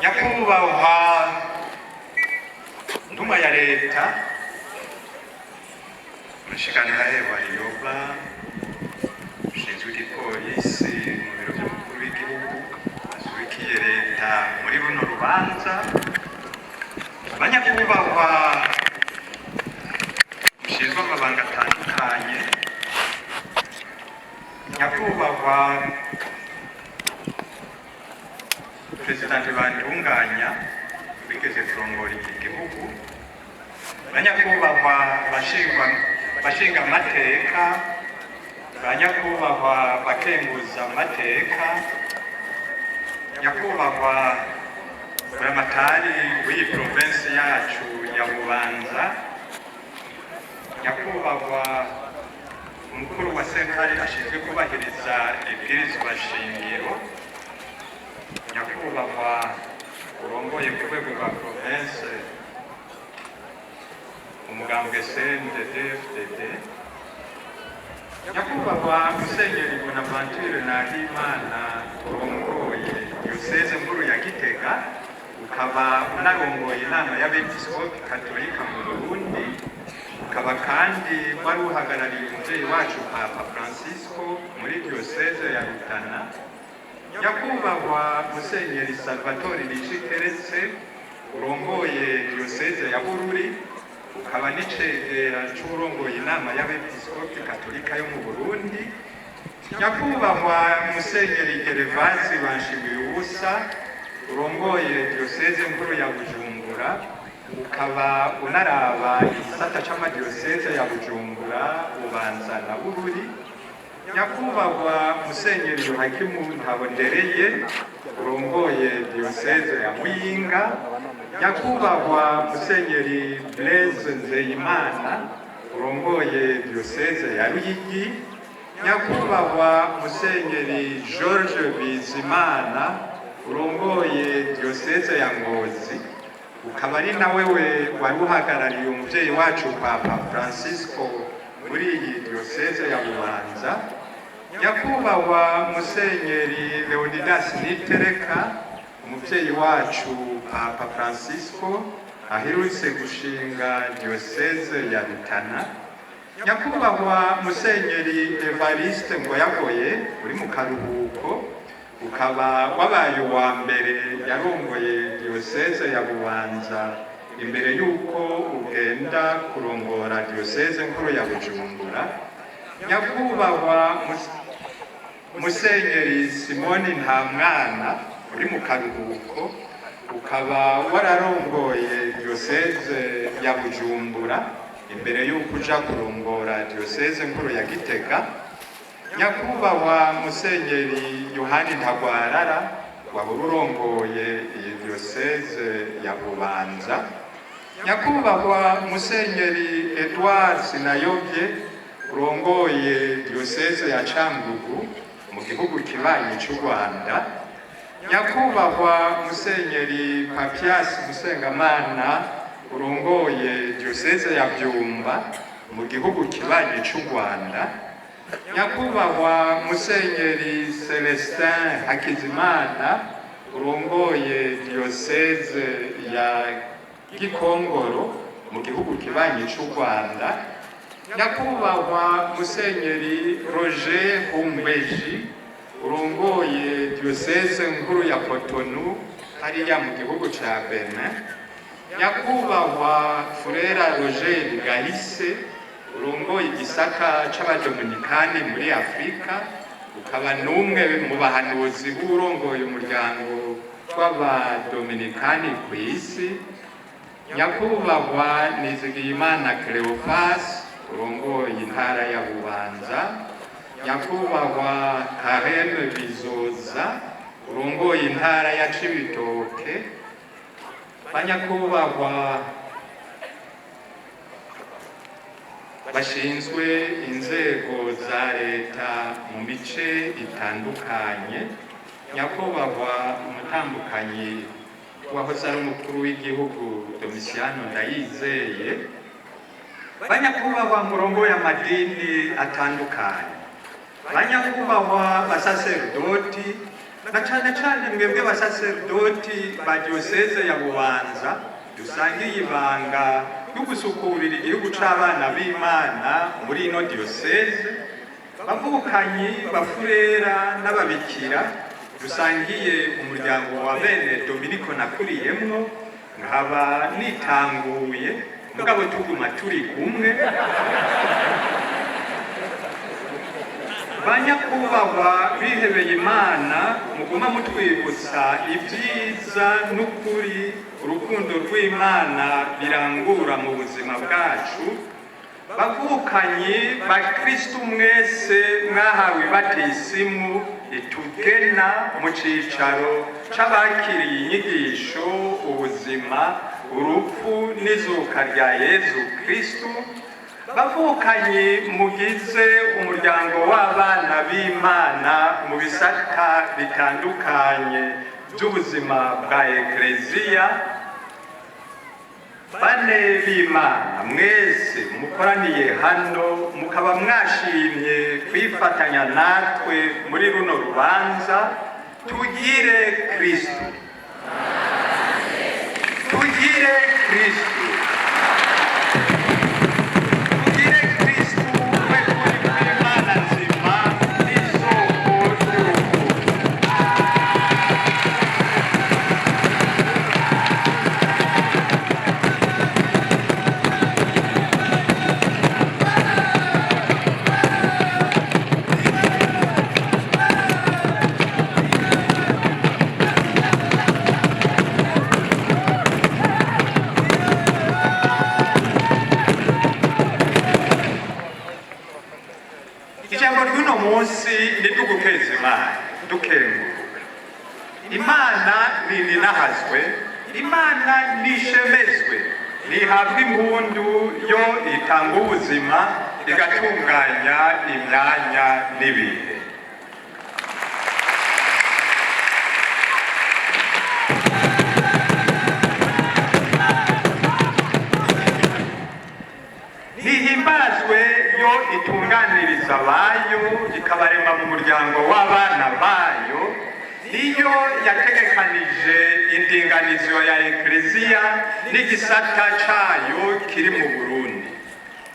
nyakubahwa ntumwa ya leta umushikiranganji wa Riyoba ushinzwe igipolisi mu biro by'umukuru w'igihugu asubikiye leta muri runo rubanza, banyakubahwa mushinzwe amabanga atandukanye, nyakubahwa Presidente Bantunganya bigeze kurongora iki gihugu, banyakubahwa bashinga amateka, banyakubahwa bakenguza amateka, nyakubahwa buramatari w'iyi provinsi yacu ya Bubanza, nyakubahwa umukuru wa sentare ashinzwe kubahiriza ibwirizwa shingiro, nyakubahwa urongoye ku rwego rwa province umugambwe CNDD-FDD, nyakubahwa Musenyeri Bonaventure Nahimana urongoye diyoseze nkuru ya Gitega, ukaba unarongoye inama y'abepiskopi katolika mu Burundi, ukaba kandi wari uhagarariye umuvyeyi wacu Papa Francisco muri diyoseze ya Rutana, nyakubahwa Musenyeri Salvatore Niciteretse urongoye diyoseze ya Bururi, ukaba n'icegera c'urongoye inama y'abepiskopi katolika yo mu Burundi, nyakubahwa Musenyeri Gervasi Banshimiyubusa urongoye diyoseze nkuru ya Bujumbura, ukaba unaraba igisata c'amadiyoseze ya Bujumbura, Bubanza na Bururi, nyakubahwa Musenyeri Yohakimu Ntabondereye urongoye diyoseze ya Muyinga, nyakubahwa Musenyeri Blaise Nzeyimana urongoye diyoseze ya Ruyigi, nyakubahwa Musenyeri George Bizimana urongoye diyoseze ya Ngozi, ukaba ari nawe wari uhagarariye umuvyeyi wacu Papa Francisco muri iyi diyoseze ya Bubanza, nyakubahwa Musenyeri Leonidas Nitereka umuvyeyi wacu Papa Francisco aherutse gushinga diyoseze ya Rutana, nyakubahwa Musenyeri Evariste Ngoyagoye uri mu karuhuko, ukaba wabaye uwa mbere yarongoye diyoseze ya Bubanza imbere yuko ugenda kurongora diyoseze nkuru ya Bujumbura, nyakubahwa Musenyeri Simoni Ntamwana uri mu karuhuko, ukaba wararongoye diyoseze ya Bujumbura imbere yuko uja kurongora diyoseze nkuru ya Gitega, nyakubahwa Musenyeri Yohani Ntagwarara wahora urongoye iyi diyoseze ya Bubanza, nyakubahwa Musenyeri Edouard Sinayobye urongoye diyoseze ya Cangugu mu gihugu kibanyi cy'u Rwanda, nyakubahwa Musenyeri Papias Musengamana urongoye diyoseze ya Byumba mu gihugu kibanyi cy'u Rwanda, nyakubahwa Musenyeri Celestin Hakizimana urongoye diyoseze ya Gikongoro mu gihugu kibanyi cy'u Rwanda, nyakubahwa Musenyeri Roger Humbeji urongoye diyoseze nkuru ya Cotonou hariya mu gihugu ca Benin, nyakubahwa Frera Roger Gahise urongoye igisaka c'abadominikani muri Afrika, ukaba n'umwe mu bahanuzi b'urongoye umuryango w'abadominikani ku isi, nyakubahwa Nizigiyimana Cleophas urongoye intara ya Bubanza, nyakubahwa Karen Bizoza urongoye intara ya Cibitoke, banyakubahwa bashinzwe inzego za leta mu mice itandukanye, nyakubahwa umutambukanyi wahoze ari umukuru w'igihugu Domitiano Ndayizeye, banyakubahwa murongoye amadini atandukanye, banyakubahwa basaserdoti na cyane cyane mwebwe basaserdoti ba diyoseze ya Bubanza dusangiye ibanga yo gusukurira igihugu c'abana b'Imana muri ino diyoseze, bavukanyi, bafurera n'ababikira dusangiye umuryango wa bene Dominiko nakuriyemwo, nkaba nitanguye mugabo tuguma turi kumwe. Banyakubahwa bihebeye Imana, muguma mutwibutsa ibyiza n'ukuri urukundo rw'Imana birangura mu buzima bwacu. Bavukanyi ba Kristu mwese mwahawe batisimu itugena mu cicaro c'abakiriye inyigisho, ubuzima, urupfu n'izuka rya Yezu Kristu. Bavukanyi mugize umuryango w'abana b'Imana mu bisata bitandukanye by'ubuzima bwa Ekleziya, bane b'Imana mwese mukoraniye hano mukaba mwashimye kwifatanya natwe muri runo rubanza. Tugire Kristu, tugire Kristu. Nidugukeza Imana dukenguruka. Imana ninahazwe, Imana nishemezwe, nihabwa impundu yo itanga ubuzima igatunganya imyanya n'ibihe. Nihimbazwe yo itunganiriza abayo, ikabarema mu muryango w'abana bayo, niyo yategekanije indinganizo ya Ekleziya n'igisata cayo kiri mu Burundi,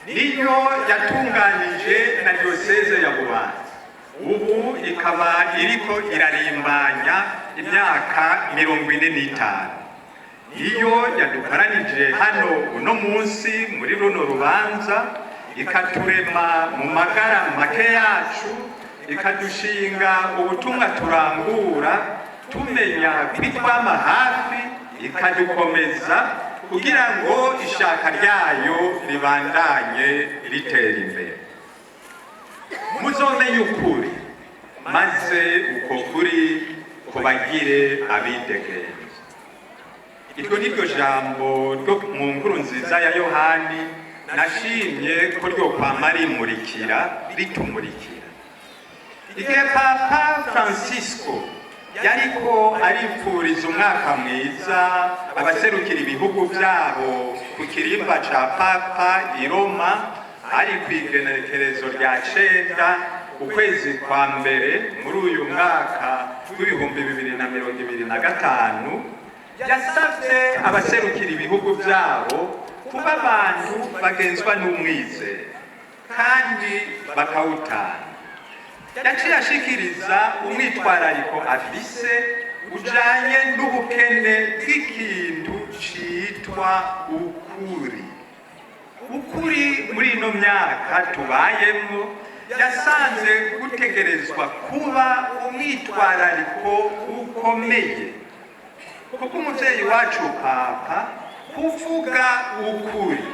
niyo yatunganije na diyoseze ya Bubanza. Ubu ikaba iriko irarimbanya imyaka 45. Iyo yadukoranije hano uno munsi muri runo rubanza, ikaturema mu magara make yacu, ikadushinga ubutumwa turangura, tumenya kwitwama hafi, ikadukomeza kugira ngo ishaka ryayo ribandanye ritera imbere. Muzomenye ukuri maze uko kuri kubagire abidegenza. Iryo niryo jambo ryo mu nkuru nziza ya Yohani nashimye ko ryo kwama rimurikira ritumurikira. Igihe Papa Francisco yariko aripfuriza umwaka mwiza abaserukira ibihugu byabo ku kirimba ca Papa i Roma, ari kw'igenekerezo rya 9 ukwezi kwa mbere muri uyu mwaka w'ibihumbi 2025, yasavye abaserukira ibihugu byabo kuba abantu bagenzwa n'umwizero kandi bakawutanga. Yaciye ashikiriza umwitwarariko afise ujanye n'ubukene bw'ikintu citwa ukuri. Ukuri muri ino myaka tubayemo yasanze gutegerezwa kuba umwitwarariko ukomeye, kuko umuvyeyi wacu Papa kuvuga ukuri,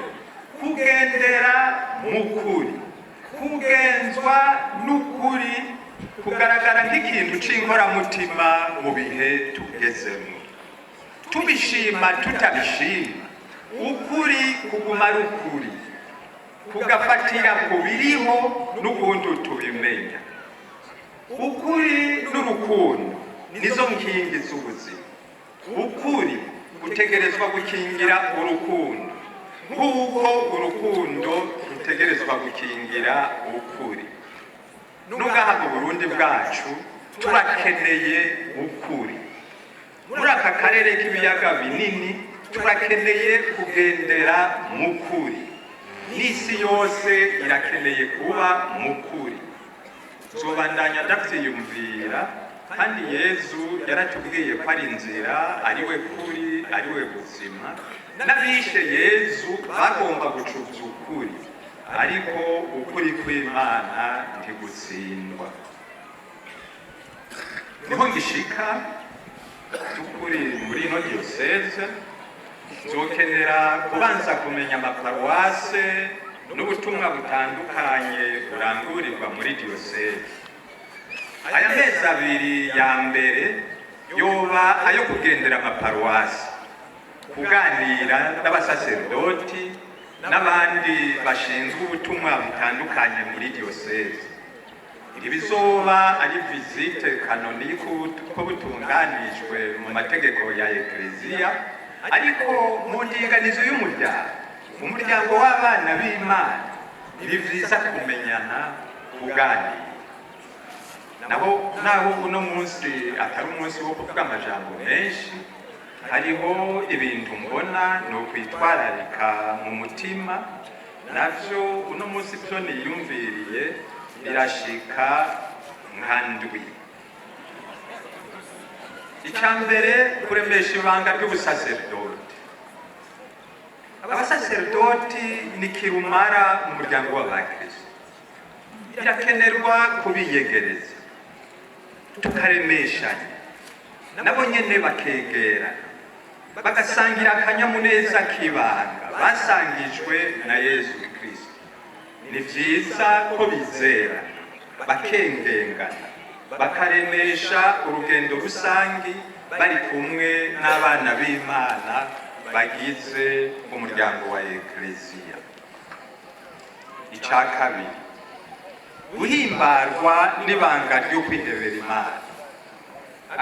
kugendera mu kuri, kugenzwa n'ukuri, kugaragara nk'ikintu c'inkoramutima mu bihe tugezemo. Tubishima tutabishima, ukuri kuguma ari ukuri, kugafatira ku biriho n'ukuntu tubimenya. Ukuri n'urukundo nizo nkingi z'ubuzima. Ukuri gutegerezwa gukingira urukundo, nk'uko urukundo rutegerezwa gukingira ukuri. N'ugaha mu Burundi bwacu turakeneye ukuri. Muri aka karere k'ibiyaga binini turakeneye kugendera mu kuri. N'isi yose irakeneye kuba mu kuri. Zobandanya ndavyiyumvira, kandi Yesu yaratubwiye ko ari inzira, ari we kuri, ari we buzima. N'abishe Yesu bagomba gucuza ukuri, ariko ukuri kw'Imana ntigutsindwa. Niho ngishika ukuri muri ino diyoseze, tuzokenera kubanza kumenya amaparuwase n'ubutumwa butandukanye burangurirwa muri diyoseze. Aya mezi abiri ya mbere yoba ayo kugendera amaparuwase, kuganira n'abasaserdoti n'abandi bashinzwe ubutumwa butandukanye muri diyoseze. Ibi bizoba ari visite kanonike uko butunganijwe mu mategeko ya Ekleziya, ariko mu ndinganizo y'umuryango, umuryango w'abana b'Imana, ni vyiza kumenyana, kuganira. Naho uno munsi atari umunsi wo kuvuga amajambo menshi, hariho ibintu mbona no kwitwararika mu mutima, navyo uno munsi byo niyumviriye birashika nkandwi. Icambere, kuremesha ibanga ry'ubusaserdoti. Abasaserdoti ni kirumara mu muryango w'Abakristo. Birakenerwa kubiyegereza, tukaremeshanya, nabo nyene bakegera, bagasangira akanyamuneza k'ibanga basangijwe na Yesu Kristo. Ni vyiza ko bizera, bakengengana, bakaremesha urugendo rusangi bari kumwe n'abana b'Imana bagize umuryango wa Ekleziya. Ica kabiri, guhimbarwa n'ibanga ryo kwihebera Imana.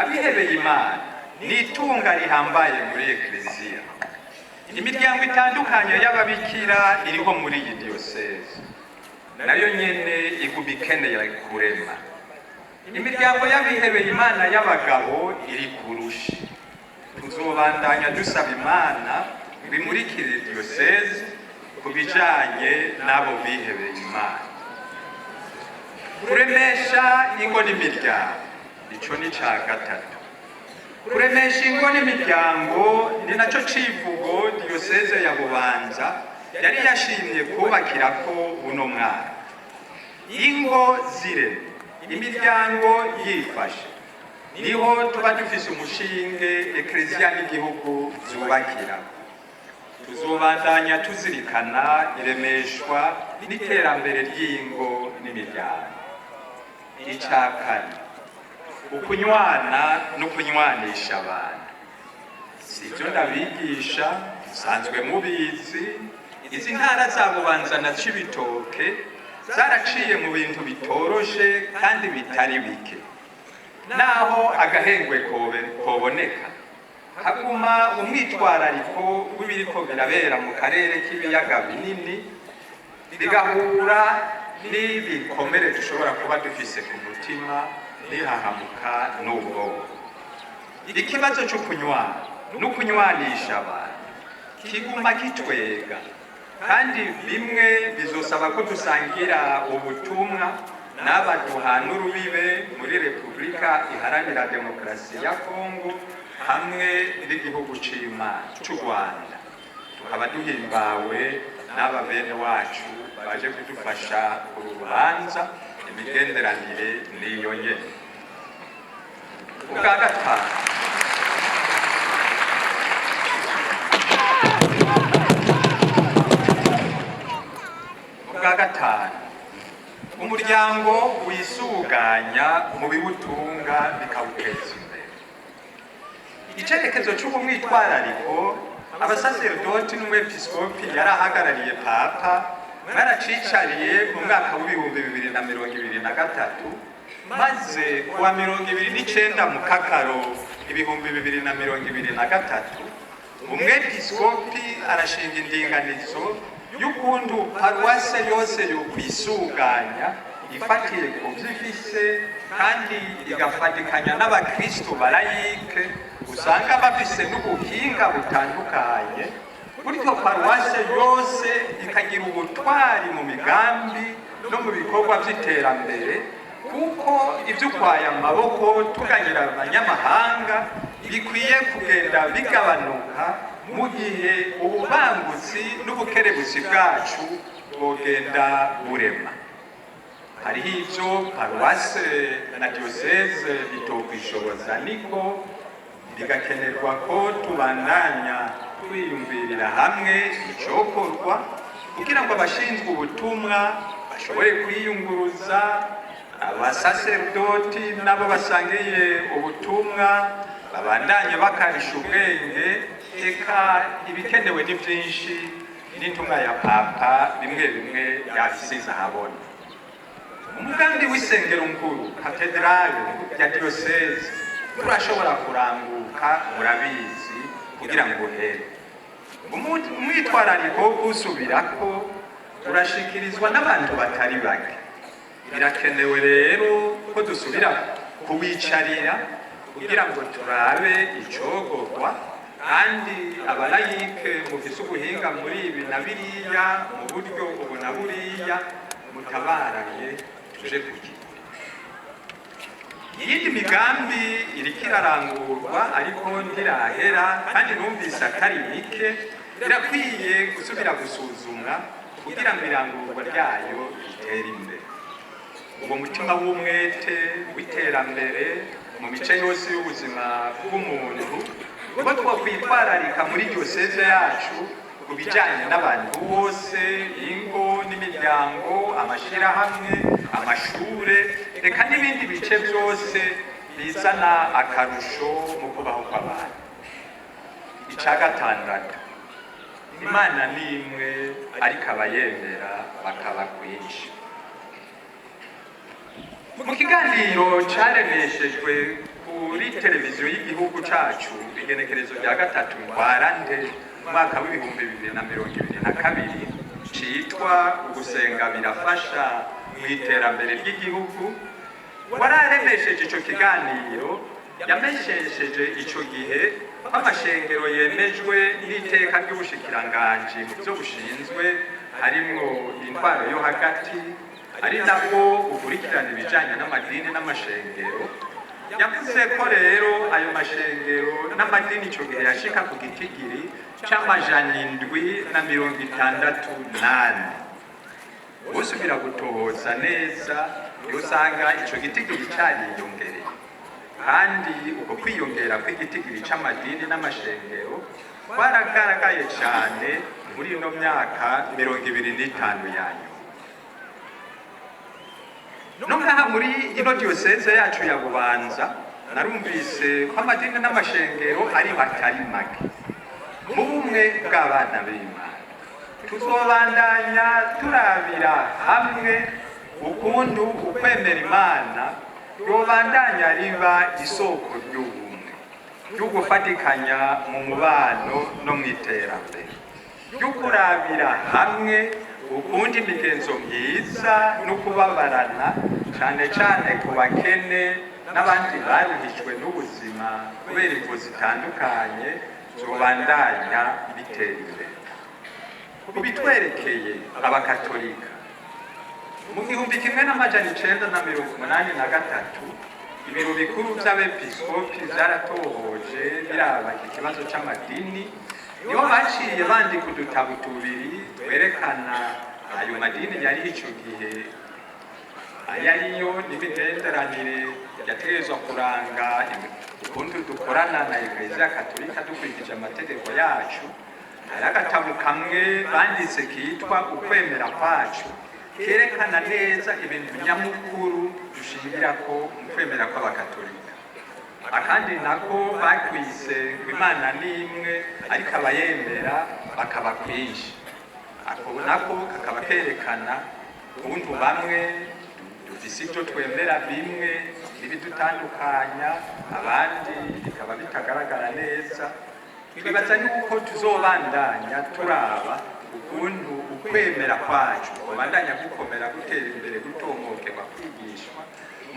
Abihebeye Imana ni itunga rihambaye muri Ekleziya. Imiryango itandukanye y'ababikira iriho muri iyi diyoseze, nayo nyene iguma ikeneye kurema. Imiryango y'abihebeye Imana y'abagabo iri kurushi. Tuzobandanya dusaba Imana bimurikire diyoseze ku bijanye n'abo bihebeye Imana. Kuremesha ingo n'imiryango, ico ni ca gatatu. Kuremesha ingo n'imiryango ni naco civugo diyoseze ya Bubanza yari yashimye kubakirako uno mwaka. Ingo zirema, imiryango yifashe, niho tuba dufise umushinge Ekleziya n'igihugu zubakira. Tuzobandanya tuzirikana iremeshwa n'iterambere ry'ingo n'imiryango. Ica kane, ukunywana no kunywanisha abantu. Sivyo ndabigisha, musanzwe mubizi, izi ntara za Bubanza na Cibitoke zaraciye mu bintu bitoroshe kandi bitari bike. Naho agahengwe koboneka, haguma umwitwarariko w'ibiriko birabera mu karere k'ibiyaga binini, bigahura n'ibikomere dushobora kuba dufise ku mutima, nihahamuka n'ubwoba. Ikibazo cyo kunywana no kunywanisha abantu kiguma kitwega, kandi bimwe bizosaba ko dusangira ubutumwa n'abaduhana urubibe muri Repubulika Iharanira Demokarasi ya Kongo hamwe n'igihugu c'Imana c'u Rwanda. Tukaba duhimbawe n'aba bene wacu baje kudufasha uru rubanza, imigenderanire niyo nyene. Ubwa gatanu, umuryango wisuganya mu biwutunga bikawuteza imbere. Icerekezo c'ubumwitwarariko, abasaserdoti n'umwepiskopi yari ahagarariye Papa baracicariye mu mwaka w'ibihumbi 2023, maze kuwa 29 mu Kakaro ibihumbi 2023 umwepiskopi arashinga indinganizo y'ukuntu paruwase yose yo kwisuganya ifatiye ku vyifise kandi igafatikanya n'abakristo balayike usanga bafise n'ubuhinga butandukanye, bityo paruwase yose ikagira ubutwari mu migambi no mu bikorwa by'iterambere, kuko ibyo ukwaye amaboko tuganyira abanyamahanga bikwiye kugenda bigabanuka mu gihe ububangutsi n'ubukerebuzi bwacu bwogenda burema. Hariho ibyo paruwase na diyoseze bitokwishoboza, niko bigakenerwa ko tubandanya twiyumvirira hamwe icokorwa kugira ngo abashinzwe ubutumwa bashobore kwiyunguruza, abasaserdoti nabo basangiye ubutumwa babandanye bakarisha ubwenge. Eka ibikenewe ni byinshi, n'intumwa ya papa bimwe bimwe yabisize ahabona. Umugambi w'isengero nkuru katedrale ya diyoseze turashobora kuranguka, murabizi, kugira ngo here umwitwarariko wo gusubirako urashikirizwa n'abantu batari bake. Birakenewe rero ko dusubira kuwicarira kugira ngo turabe icogorwa, kandi abalayike mufise ubuhinga muri ibi na biriya mu buryo ubu na buriya mutabaranye tuje kugira. Iyindi migambi iriko irarangurwa ariko ntirahera, kandi numvise atari mike, birakwiye gusubira gusuzumwa kugira ngo irangurwa ryayo ritere imbere. Uwo mutima w'umwete w'iterambere mu mice yose y'ubuzima bw'umuntu nibo twakwitwararika muri diyoseze yacu ku bijyanye n'abantu bose, ingo n'imiryango, amashyirahamwe, amashure, reka n'ibindi bice byose bizana akarusho mu kubaho kw'abantu. Icya gatandatu, Imana ni imwe ariko abayemera bakaba kwinshi. Mu kiganiro cyaremeshejwe kuri televiziyo y'igihugu cyacu igenekerezo rya 3 Ntwarante umwaka w'ibihumbi 2022 cyitwa ugusenga birafasha mu iterambere ry'igihugu, wararemesheje icyo kiganiro yameshesheje icyo gihe ko amashengero yemejwe n'iteka ry'ubushikiranganji mu byo bushinzwe harimwo intwaro yo hagati, ari nabwo ukurikirana ibijyanye n'amadini n'amashengero. Yavuze ko rero ayo mashengero n'amadini icyo gihe yashika ku gitigiri c'768. Usubira gutohoza neza usanga icyo gitigiri cyariyongereye, kandi uko kwiyongera kw'igitigiri c'amadini n'amashengero kwaragaragaye cyane muri ino myaka 25 yanyu. Nongaha muri ino diyoseze yacu ya Bubanza narumvise ko amadini n'amashengero ari batari make mu bumwe bw'abana b'Imana. Tuzobandanya turabira hamwe ukuntu ukwemera Imana yobandanya riba isoko ry'ubumwe, y'ugufatikanya mu mubano no mu iterambere, y'ukurabira hamwe ukundi imigenzo myiza no kubabarana, cyane cyane ku bakene n'abandi baruhijwe n'ubuzima kubera imvo zitandukanye, zobandanya bitera imbere. Kubitwerekeye abakatolika mu 1983 ibiro bikuru by'abepiskopi byaratohoje biraba ikibazo cy'amadini, niho baciye bandika udutabo tubiri twerekana ayo madini yari icyo gihe ayariyo n'imigenderanire yategerezwa kuranga ukuntu dukorana na Eklezia Katolika dukurikije amategeko yacu. Hari agatabo kamwe banditse kitwa ukwemera kwacu, kerekana neza ibintu nyamukuru dushingira ko mu kwemera kw'abakatolika. Akandi nako bakwise Imana ni imwe ariko abayemera bakaba kwinshi. Ako nako kakaba kerekana ukuntu bamwe dufise ibyo twemera bimwe n'ibidutandukanya, abandi bikaba bitagaragara neza. Twibaza yuko tuzobandanya turaba ukuntu ukwemera kwacu kubandanya gukomera, gutera imbere, gutomokerwa, kwigishwa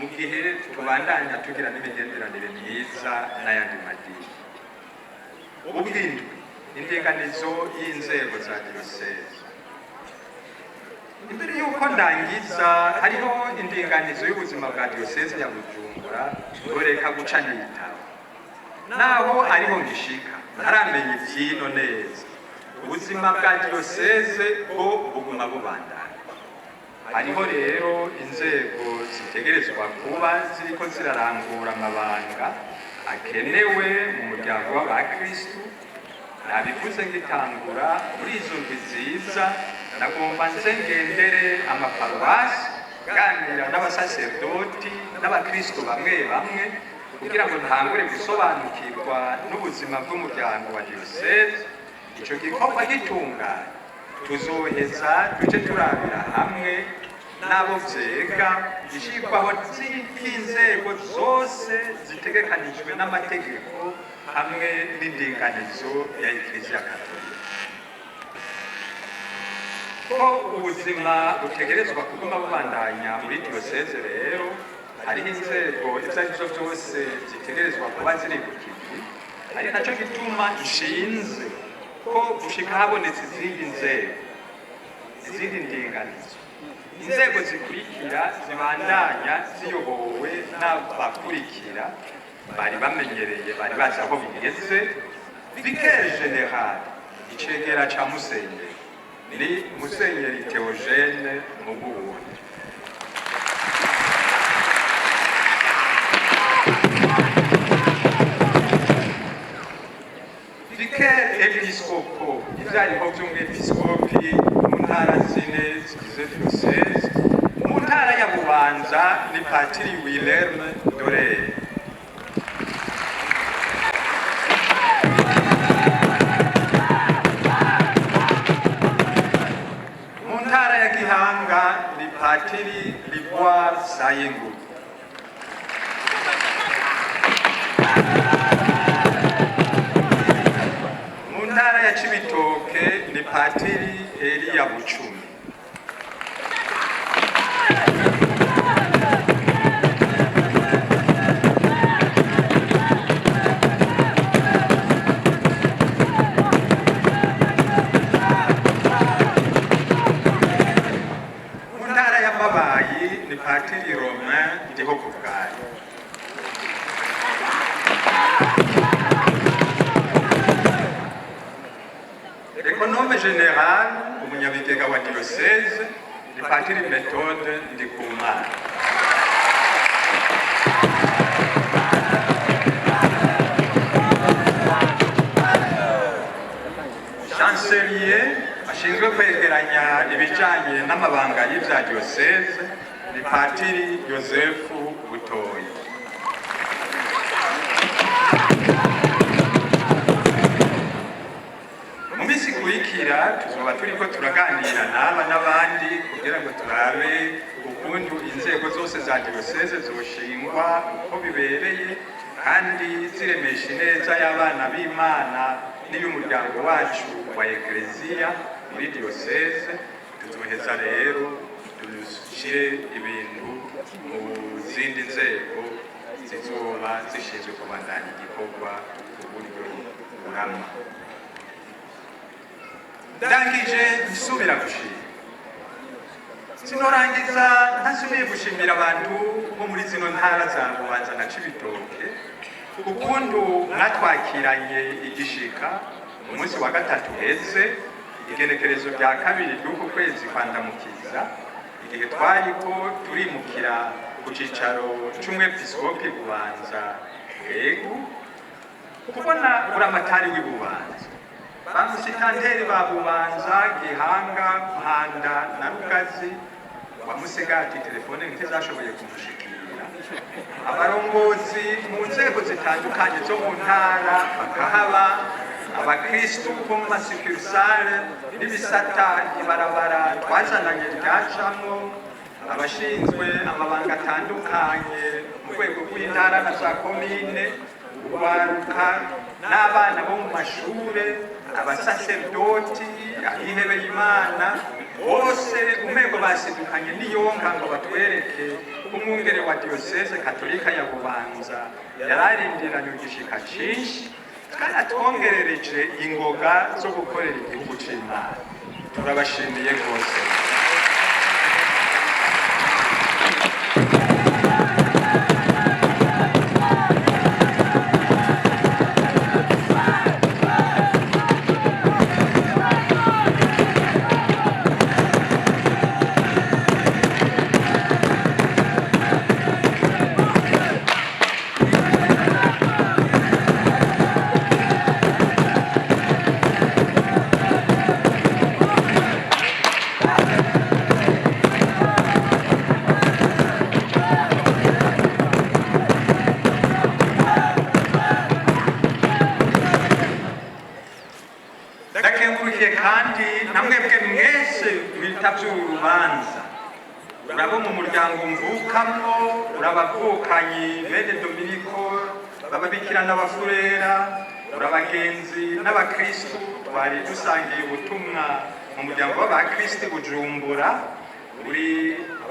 mu gihe tubandanya tugira n'imigenderanire myiza n'ayandi madini. Ubwindwi, indinganizo y'inzego za diyoseze. Imbere y'uko ndangiza hariho indinganizo y'ubuzima bwa diyoseze ya Bujumbura doreka guca n'ibitabo, naho ariho ngishika ntaramenya ivyino neza. Ubuzima bwa diyoseze bwo buguma bubandanya. Hariho rero inzego zitegerezwa kuba ziriko zirarangura amabanga akenewe mu muryango w'abakristu. Nabivuze ngitangura muri izo ndwi nziza nagomba nze ngendere amaparuwasi ganira n'abasaserdoti n'abakristu bamwe bamwe kugira ngo ntangure gusobanukirwa n'ubuzima bw'umuryango wa diyoseze. Ico gikorwa gitunganye tuzoheza duce turabira hamwe n'abo vyega ishikwaho z'inzego zose zitegekanijwe n'amategeko hamwe n'indinganizo ya Ekleziya Katolika. Ko ubuzima butegerezwa kuguma bubandanya muri diyoseze rero hariho inzego izo arizo zose zitegerezwa kuba ziri ku kivi, ari naco gituma nshinze ko gushika habonetse izindi ndinganizo. Inzego zikurikira zibandanya ziyobowe n'abakurikira bari bamenyereye, bari bazi aho bigeze. Vicaire General icegera ca Musenyeri ni Musenyeri Theogene Mubundi. Vicaire Episcopo ivyariho vy'umwepiskopi mu ntara zine zigize diyoseze. Mu ntara ya Bubanza ni Patiri Wilhelm Dorere. Mu ntara ya Gihanga ni Patiri Liboire Sayengu. Mu ntara ya Cibitoke ni Patiri Elia Bucumi. Mu ntara ya Mabayi ni Patiri Romain Ndihokubwayo. Ekonome General umunyabigega wa diyoseze ni Patiri Methode Ndikumana. Chancelier ashinzwe kwegeranya ibijanye n'amabanga y'ivya diyoseze ni Patiri Yosefu Butoyi. Mu misi ikurikira tuzoba turiko turaganira n'aba n'abandi kugira ngo turabe ukuntu inzego zose za diyoseze zoshingwa uko bibereye kandi ziremesha ineza y'abana b'Imana n'iy'umuryango wacu wa Ekleziya muri diyoseze. Tuzoheza rero dushire ibintu mu zindi nzego zizoba zishinzwe kubandanya igikorwa ku buryo burama. Ndangije nsubira gushima. Sinorangiza ntasubiye gushimira abantu bo muri zino ntara za Bubanza na Cibitoke ukuntu mwatwakiranye igishika umunsi wa gatatu heze igenekerezo rya kabiri ry'uku kwezi kwa Ndamukiza, igihe twariko turimukira ku cicaro c'umwepiskopi Bubanza Ego kubona buramatari w'i Bubanza, bamusitanteri ba Bubanza, Gihanga, Mpanda na Rugazi wamusigati telefone ntizashoboye kumushikira. Abarongozi mu nzego zitandukanye zo mu ntara bakahaba, abakristu bo mu masikursale n'ibisata ibarabara twazananye ryacamwo, abashinzwe amabanga atandukanye mu rwego rw'intara na za komine, urwaruka n'abana bo mu mashure, abasaserdoti, abihebeye Imana, bose umwego basidukanye n'iyonka ngo batwereke umwungere wa diyoseze katolika ya Bubanza yararindiranye igishika cinshi kandi atwongerereje ingoga zo gukorera igihugu c'Imana. Turabashimiye rwose. Ndakengurukiye kandi namwebwe mwese bitavye urubanza, urabo mu muryango mvukamwo, urabavukanyi bene Dominiko bababikira n'abafurera, urabagenzi n'abakristu twari dusangiye ubutumwa mu muryango w'abakristu Bujumbura, uri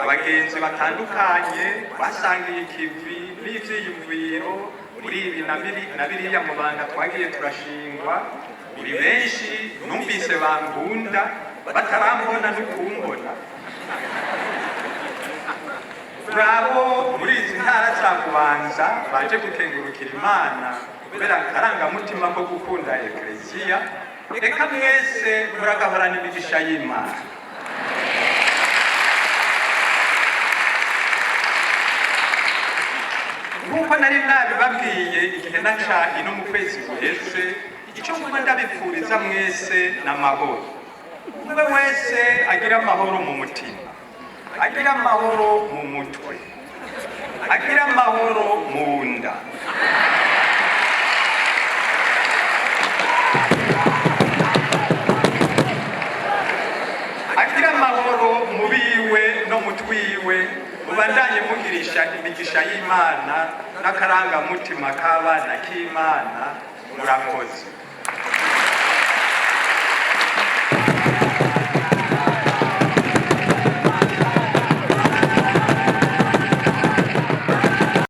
abagenzi batandukanye basangiye ikivi n'ivyiyumviro muri ibi na biriya mu Banga twagiye turashingwa. Uri benshi numvise bankunda batarambona n'ukumbona. Urabo muri izi ntara za Bubanza baje gukengurukira Imana kubera akarangamutima ko gukunda Ekleziya. Reka mwese muragahorana imigisha y'Imana. Nkuko nari nabibabwiye igihe naca ino mu kwezi guheze, icyo ngomba ndabipfuriza mwese n'amahoro. Umwe wese agira amahoro mu mutima, agira amahoro mu mutwe, agira amahoro mu nda, agira amahoro mu biwe no mu twiwe. Mubandanye mugirisha imigisha y'Imana n'akarangamutima k'abana k'Imana. Murakoze.